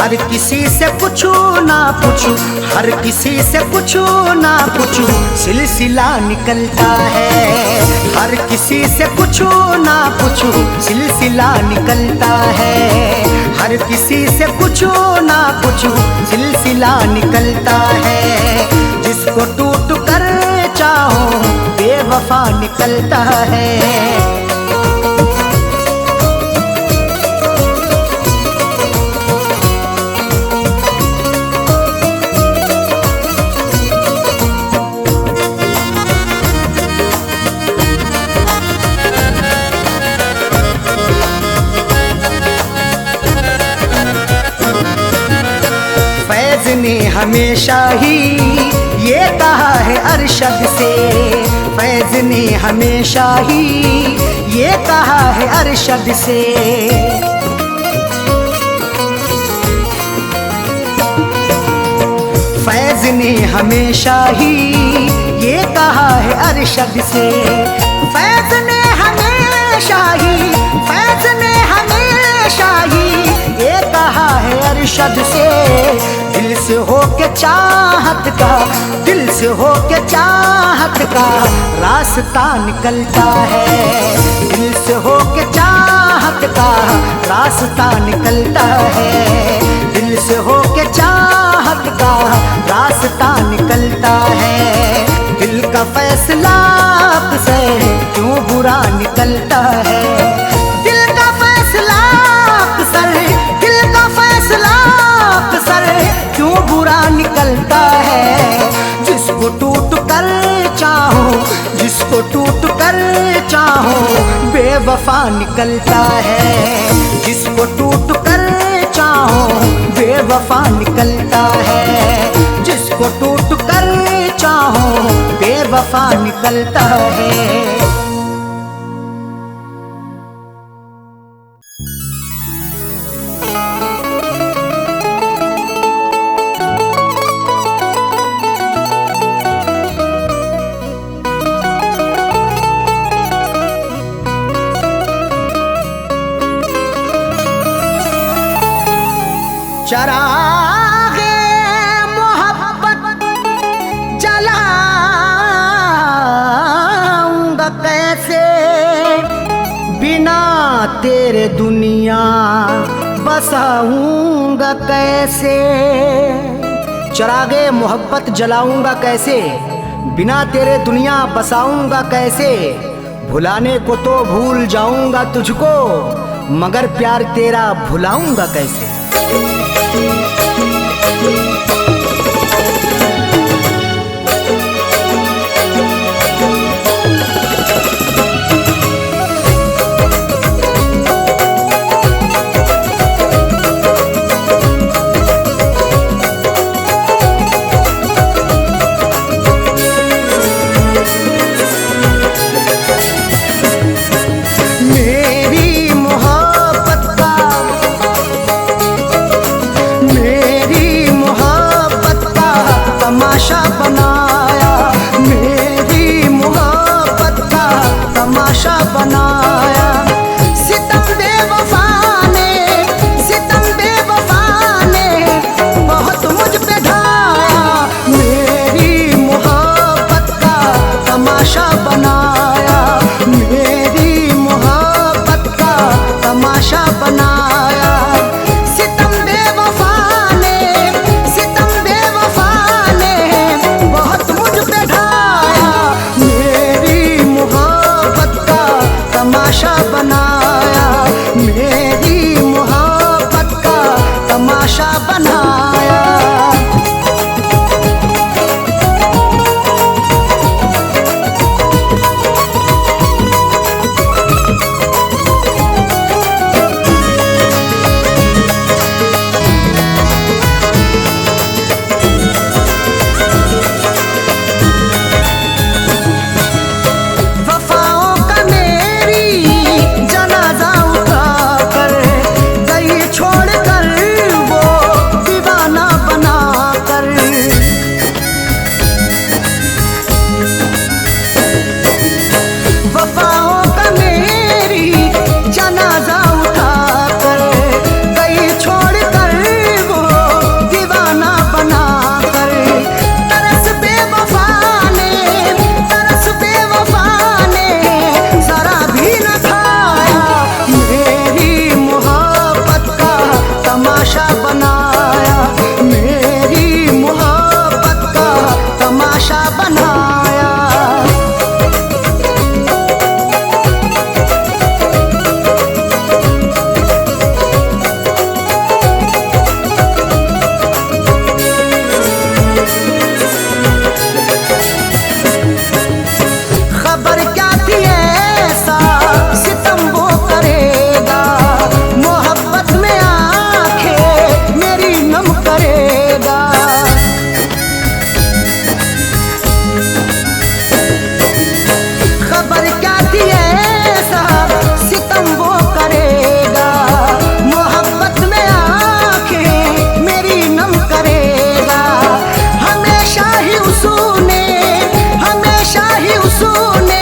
हर किसी से पूछू ना पूछू, हर किसी से पूछू ना पूछू, सिलसिला निकलता है। हर किसी से पूछू ना पूछू, सिलसिला निकलता है। हर किसी से पूछू ना पूछू, सिलसिला निकलता है। जिसको टूट कर चाहो बेवफा निकलता है। फैज ने हमेशा ही ये कहा है अरशद से, फैज ने हमेशा ही ये कहा है अरशद से। फैज ने हमेशा ही ये कहा है अरशद से। फैज ने हमेशा ही, फैज ने हमेशा ही ये कहा है अरशद से। दिल से हो के चाहत का, दिल से हो के चाहत का रास्ता निकलता है। दिल से हो के चाहत का रास्ता निकलता है। दिल से हो के चाहत का रास्ता निकलता है। दिल का फैसला अक्सर क्यों बुरा निकलता है। दिल का फैसला अक्सर, दिल का फैसला अक्सर क्यों बुरा निकलता है। जिसको टूट कर चाहो, जिसको टूट कर चाहो बेवफा निकलता है। जिसको टूट कर चाहो बेवफा निकलता है। जिसको टूट कर चाहो बेवफा निकलता है। चरागे मोहब्बत जलाऊंगा कैसे, बिना तेरे दुनिया बसाऊंगा कैसे। चरागे मोहब्बत जलाऊंगा कैसे, बिना तेरे दुनिया बसाऊंगा कैसे। भुलाने को तो भूल जाऊंगा तुझको, मगर प्यार तेरा भुलाऊंगा कैसे। तमाशा बनाया, मेरी मोहब्बत का तमाशा बनाया। सितम बेवफा ने, सितम बेवफा ने बहुत मुझ पे ढाया। मेरी मोहब्बत का तमाशा बनाया, मेरी मोहब्बत का तमाशा बनाया। सितम बेवफा ने, सितम बेवफा ने बहुत मुझ पे ढाया। मेरी मोहब्बत का तमाशा बनाया, मेरी मोहब्बत का तमाशा बनाया। वफाओं का मेरी जनाजा उठाकर गई छोड़ कर वो तमाशा बनाया, मेरी मोहब्बत का तमाशा बनाया। खबर क्या थी ऐसा सितम वो करेगा, मोहब्बत में आंखें मेरी नम करेगा। खबर क्या थी ऐसा सितम वो करेगा, मोहब्बत में आंखें मेरी नम करेगा। हमेशा ही उसने, हमेशा ही उसने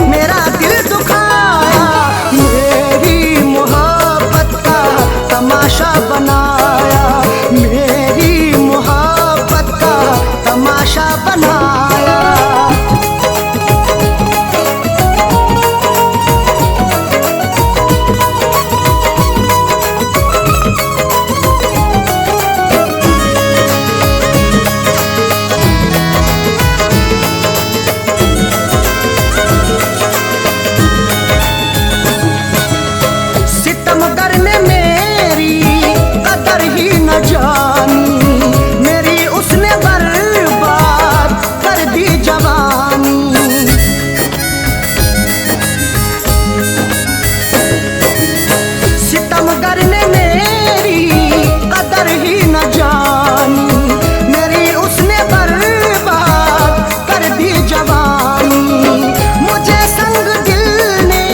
मेरा दिल दुखाया, मेरी मोहब्बत का तमाशा बनाया, मेरी मोहब्बत का तमाशा बनाया। सितमगर ने मेरी कदर ही न जानी, मेरी उसने बर्बाद कर दी जवानी। सितमगर ने मेरी कदर ही न जानी, मेरी उसने बर्बाद कर दी जवानी। मुझे संग दिल ने,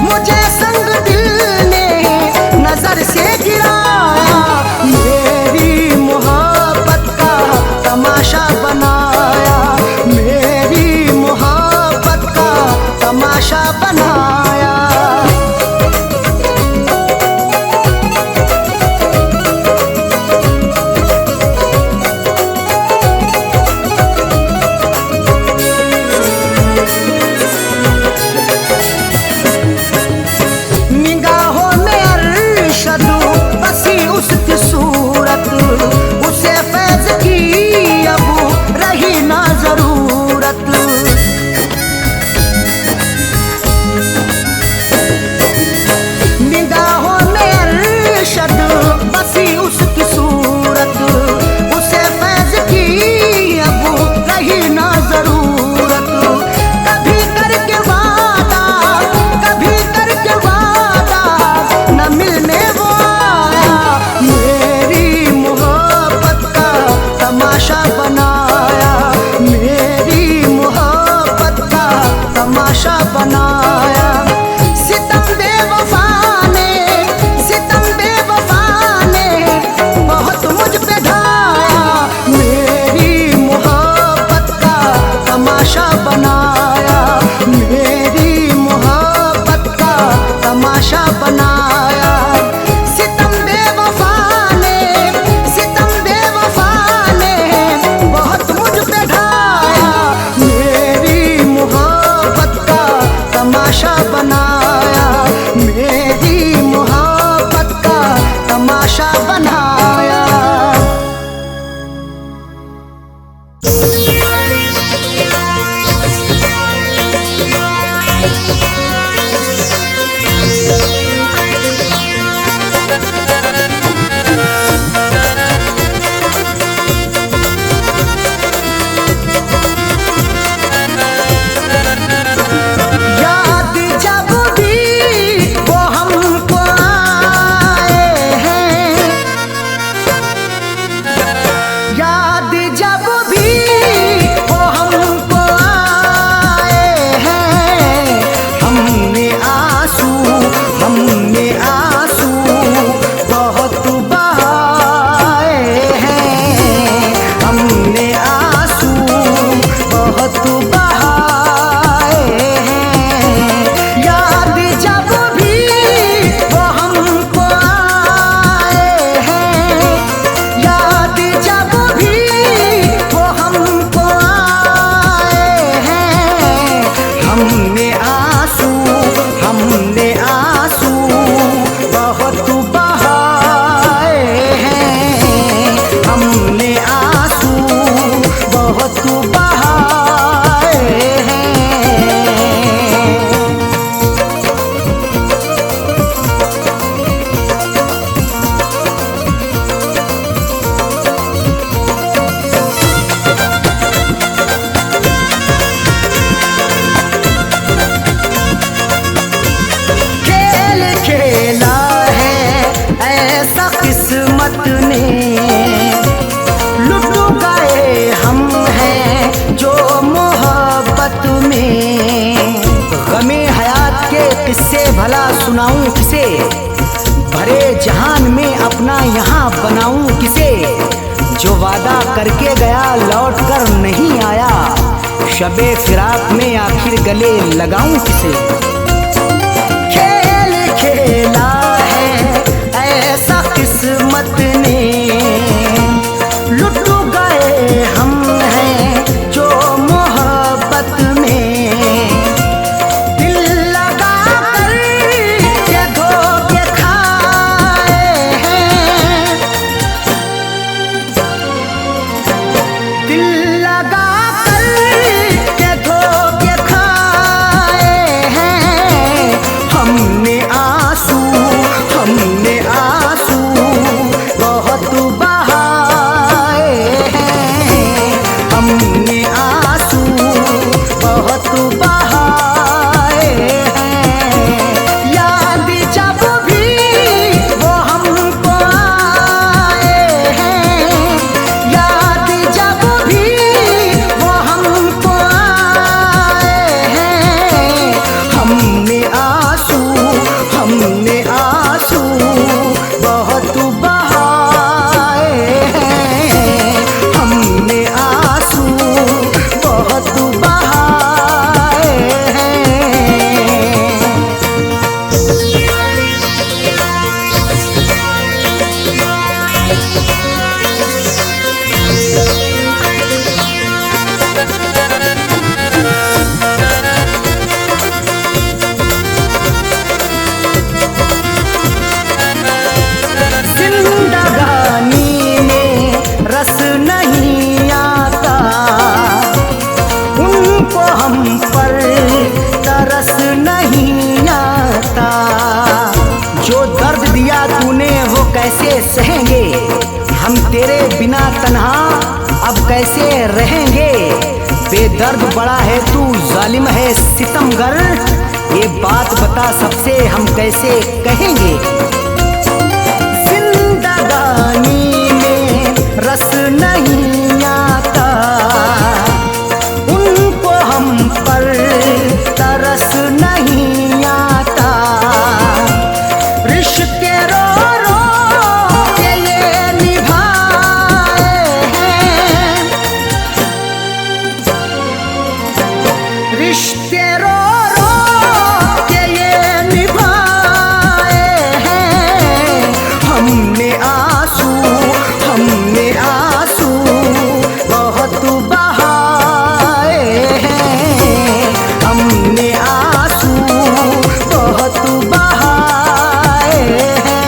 मुझे संग दिल ने नजर से गिराया, मेरी मोहब्बत का तमाशा बनाया, मेरी मोहब्बत का तमाशा बनाया। निगाहों में अरशद बसी उसकी सूरत, उसे फैज की अब रही ना जरूरत। निगाहों में अरशद बसी उसकी सूरत, उसे फैज की अब रही ना जरूरत। कभी करके वादा, कभी करके वादा न मिलने वो आया, मेरी मोहब्बत का तमाशा बनाया, मेरी मोहब्बत का तमाशा बनाया। सितम बेवफा ने, सितम बेवफा ने बहुत मुझ पे ढाया, मेरी मोहब्बत का तमाशा बनाया, मेरी मोहब्बत का तमाशा बनाया। सितम बेवफा ने, सितम बेवफा ने बहुत मुझ पे ढाया, मेरी मोहब्बत का तमाशा बनाया, मेरी मोहब्बत का तमाशा बनाया। याद जब भी वो हमको आए हैं, किस्मत ने लुट गए हम हैं जो मोहब्बत में। गमे हयात के किस्से भला सुनाऊं किसे, भरे जहान में अपना यहाँ बनाऊं किसे। जो वादा करके गया लौट कर नहीं आया, शबे फिराक में आखिर गले लगाऊं किसे। खेल खेला है ऐसा किस्मत ने, लुट गए हम हैं जो मोहब्बत में। दिल लगा कर के धोखे खाए हैं, दिल लगा कर के धोखे खाए हैं। हमने आंसू बहुत बहाए हैं, हमने आंसू बहुत बहाए हैं। याद जब भी वो हमको आए हैं, याद जब भी वो हमको आए हैं। हमने आंसू बहुत बहाए हैं, हमने आंसू बहुत बहाए हैं। जिंदगानी में रस नहीं आता, उनको हम पर तरस नहीं आता। जो दर्द दिया तूने वो कैसे सहेंगे, हम तेरे बिना तन्हा अब कैसे रहेंगे। बेदर्द बड़ा है तू जालिम है सितमगर, ये बात बता सबसे हम कैसे कहेंगे। जिंदगानी में रस नहीं आता, उनको हम पर तरस नहीं आता। रिश्ते रो रो के ये निभाए हैं, रिश्ते रो रो के ये निभाए हैं। हमने आंसू बहुत बहाए हैं, हमने आंसू बहुत बहाए हैं।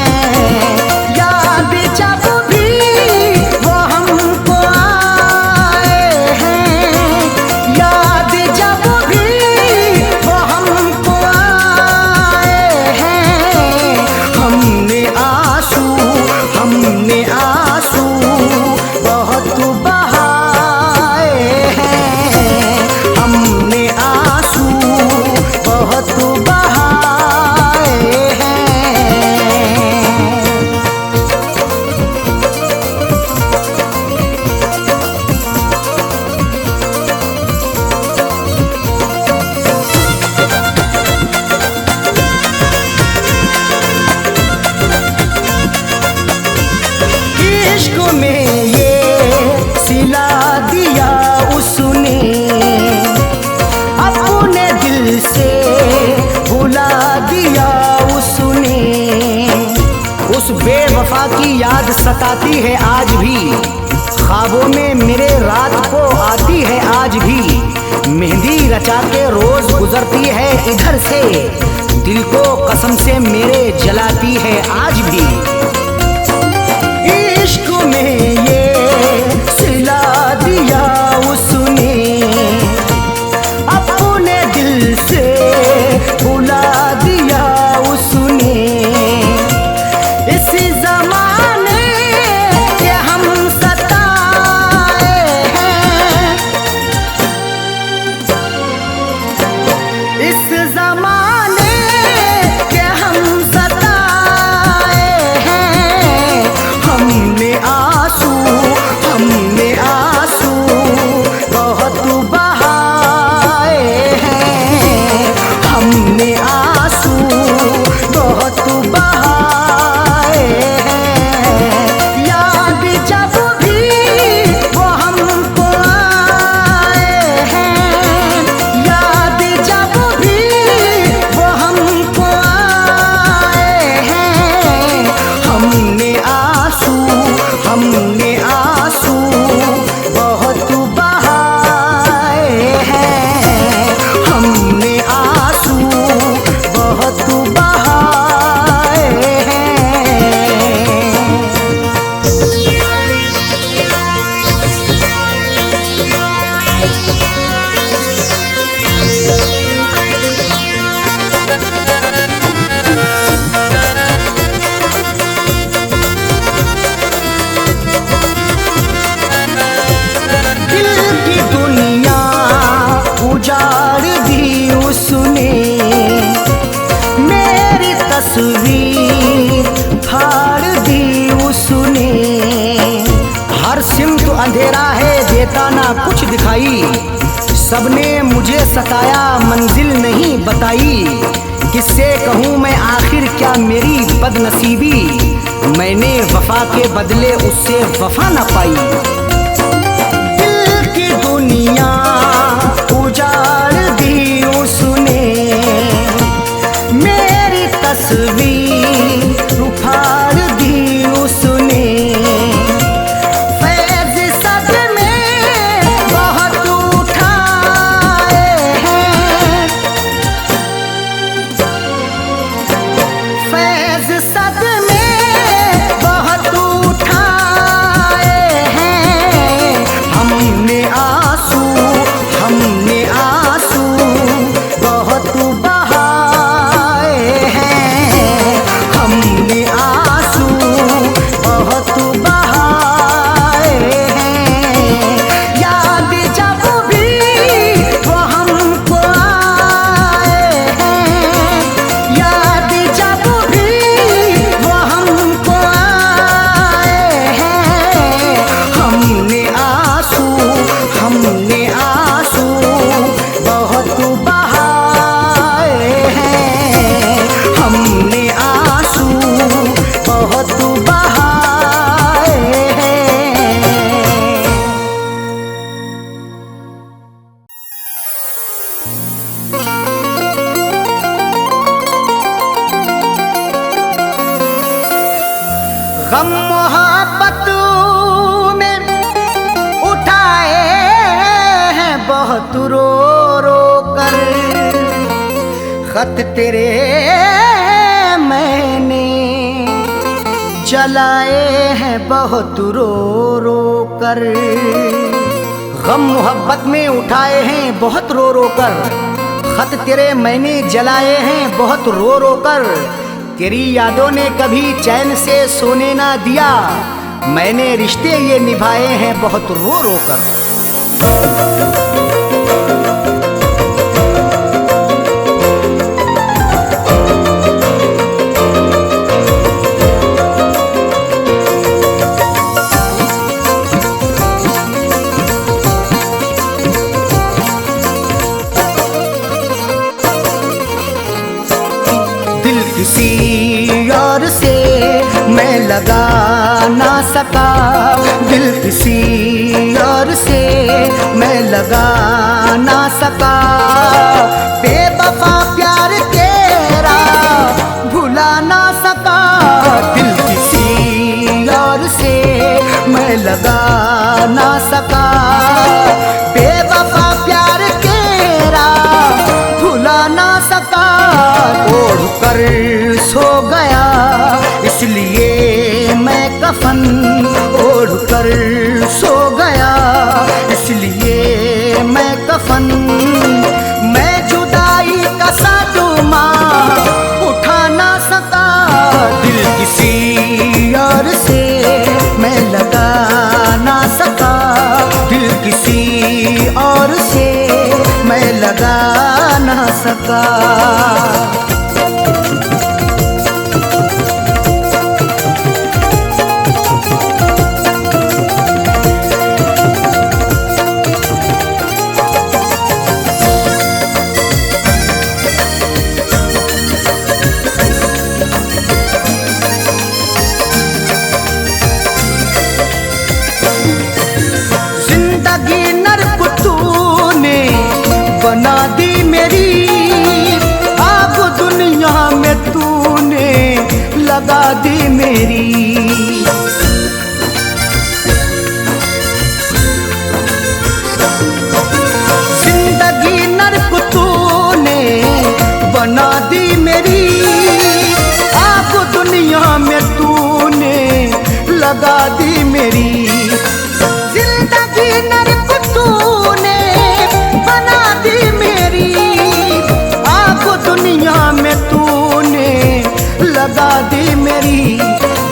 याद जब भी वो हमको आए हैं, याद जब भी वो हमको आए हैं। हमने आंसू बहुत बहाए हैं, हमने आंसू बहुत बहाए हैं। इश्क में ये सिला दिया उसने, अपने दिल से भुला दिया उसने। उस बेवफा की याद सताती है आज भी, ख्वाबों में मेरे रात को आती है आज भी। मेहंदी रचा के रोज गुजरती है इधर से, दिल को कसम से मेरे जलाती है आज भी। इश्क में ये सिला दिया उसने, अपने दिल से भुला दिया उसने। इसी जमाने के हम सताए हैं, इस जमाने के हम सताए हैं। हमने आंसू बहुत बहाए हैं, हमने आंसू बहुत बहाए हैं। दिल की दुनिया उजाड़ दी उसने, मेरी तस्वीर फाड़ दी उसने। हर सिमत अंधेरा है, देता ना कुछ दिखाई, सबने मुझे सताया, मंजिल नहीं बताई। किससे कहूँ मैं आखिर क्या मेरी बदनसीबी, मैंने वफा के बदले उससे वफा न पाई। दिल की दुनिया उजाड़ दी उसने, मेरी तस्वीर उखाड़ दी उसने। फैज़ सदमे बहुत उठाए हैं, फैज़ सदमे बहुत उठाए हैं। हमने आंसू बहुत बहाए हैं, हमने आंसू बहुत बहाए हैं। याद जब भी वो हमको आए हैं, याद जब भी वो हमको आए हैं। हमने आंसू बहुत बहाए हैं, हमने आंसू बहुत बहाए हैं। गम मोहब्बत में उठाए हैं बहुत रो रो कर, खत तेरे मैंने जलाए हैं बहुत रो रो कर। गम मोहब्बत में उठाए हैं बहुत रो रो कर, खत तेरे मैंने जलाए हैं बहुत रो रो कर। तेरी यादों ने कभी चैन से सोने ना दिया, मैंने रिश्ते ये निभाए हैं बहुत रो रो कर। दिल किसी और से मैं लगा ना सका, दिल किसी और से मैं लगा ना सका। बेवफा प्यार तेरा भुला ना सका, दिल किसी और से मैं लगा ना सका। बेवफा प्यार तेरा भुला ना सका। ओढ़ कर सो गया इसलिए मैं कफन, ओढ़ कर सो गया इसलिए मैं कफन। मैं जुदाई का सादुमा उठा ना सका, दिल किसी और से मैं लगा ना सका। दिल किसी और से मैं लगा ना सका। बना दी मेरी लगा दी मेरी। जिंदगी नरक तूने बना दी मेरी, आग दुनिया में तूने लगा दी मेरी।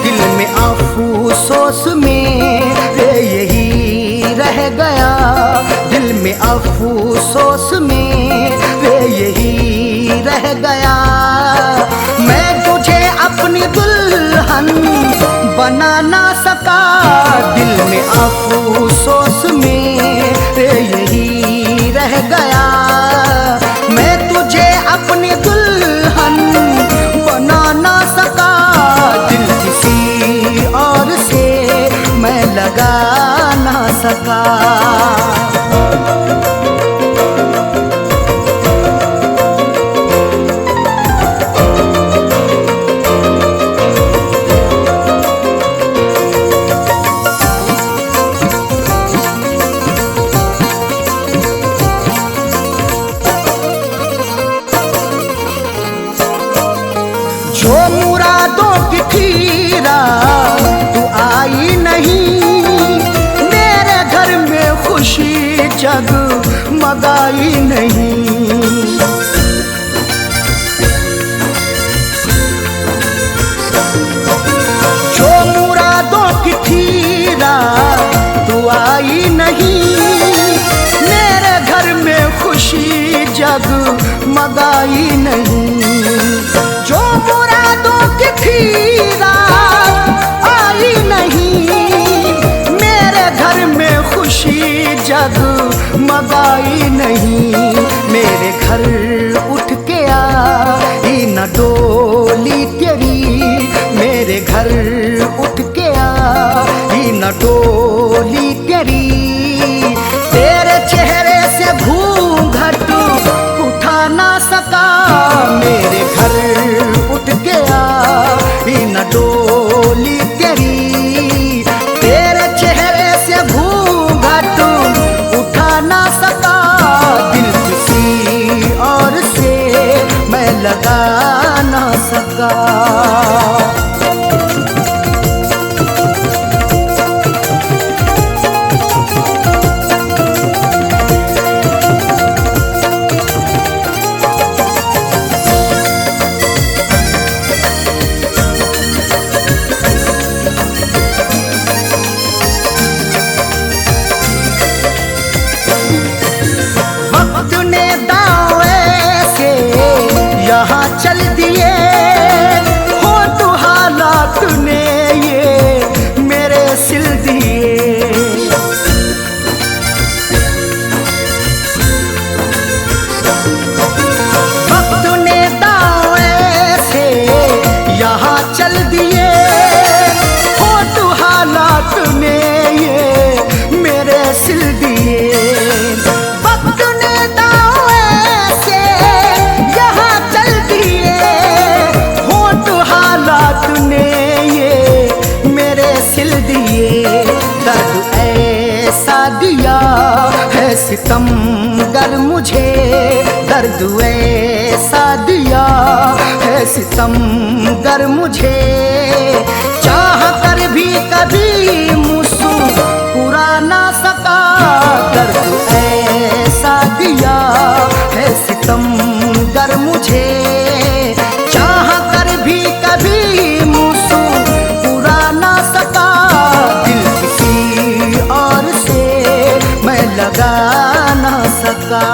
दिल में अफसोस मेरे यही रह गया, दिल में अफसोस मेरे यही रह गया। मैं तुझे अपनी दुल्हन बना ना सका, दिल में अफसोस मेरे यही रह गया। मैं तुझे अपनी दुल्हन बना ना सका, दिल किसी और से मैं लगा ना सका। जो मुरादों की थी रात तू आई नहीं, मेरे घर में खुशी जगमगाई नहीं। जो मुरादों की थी रात तू आई नहीं, मेरे घर में खुशी जगमगाई नहीं। जो मुरादों की थी रात आई नहीं, मेरे घर में खुशी जगमगाई नहीं। मेरे घर उठ के आई न डोली तेरी, मेरे घर उठ के आई न डोली तेरी। तेरे चेहरे से घूंघट उठा ना सका, मेरे घर उठ के आई न डोली तेरी। तेरे चेहरे से घूंघट उठा ना सका, दिल किसी और से मैं लगा ना सका। यहाँ चल दिए हो तो हालात ने ये मेरे सिल दिए। वक्त ने दांव ऐसे यहाँ चल दिए हो तो हालात ने ये मेरे सिल दिए। वक्त ने दांव ऐसे यहाँ चल दिए हो तो हालात ने ये मेरे सिल दिए। दर्द ऐसा दिया है सितमगर मुझे, दर्द ऐसा दिया है सितमगर मुझे। चाह कर भी कभी मुस्कुरा ना सका, दर्द ऐसा दिया है सितमगर मुझे। चाह कर भी कभी मुस्कुरा ना सका, दिल किसी और से मैं लगा ना सका।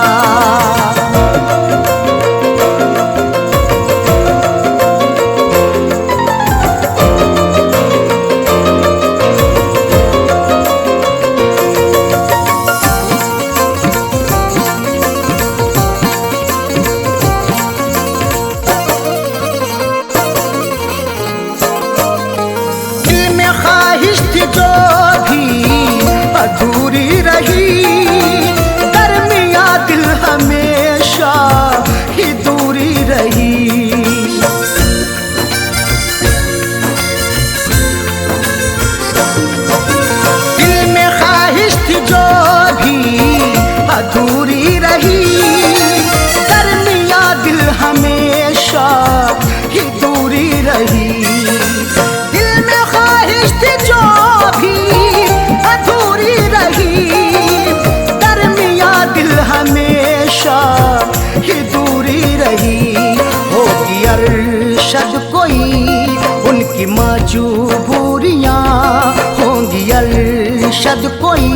कोई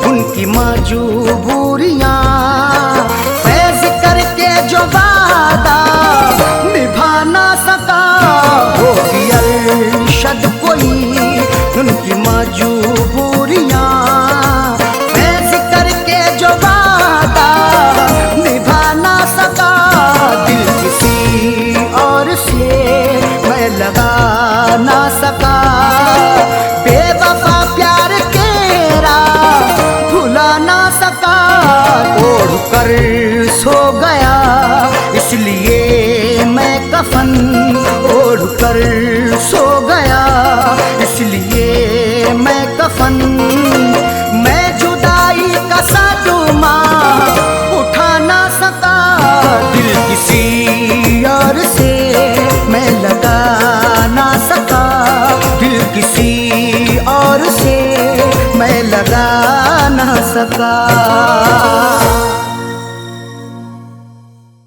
उनकी मजबूरियां, फैज करके जो वादा निभा ना सका, हो गया अरशद कोई उनकी मजबूरियां, फैज करके जो वादा निभा ना सका, दिल किसी और से मैं लगा ना सका, बेवफा प्यार तेरा भुला ना सका, ओढ़ कर सो गया इसलिए मैं कफन, ओढ़ कर सो गया इसलिए मैं कफन, मैं जुदाई का सदमा उठा ना सका, दिल किसी और से मैं लगा ना सका, दिल किसी और से मैं लगा ना सका।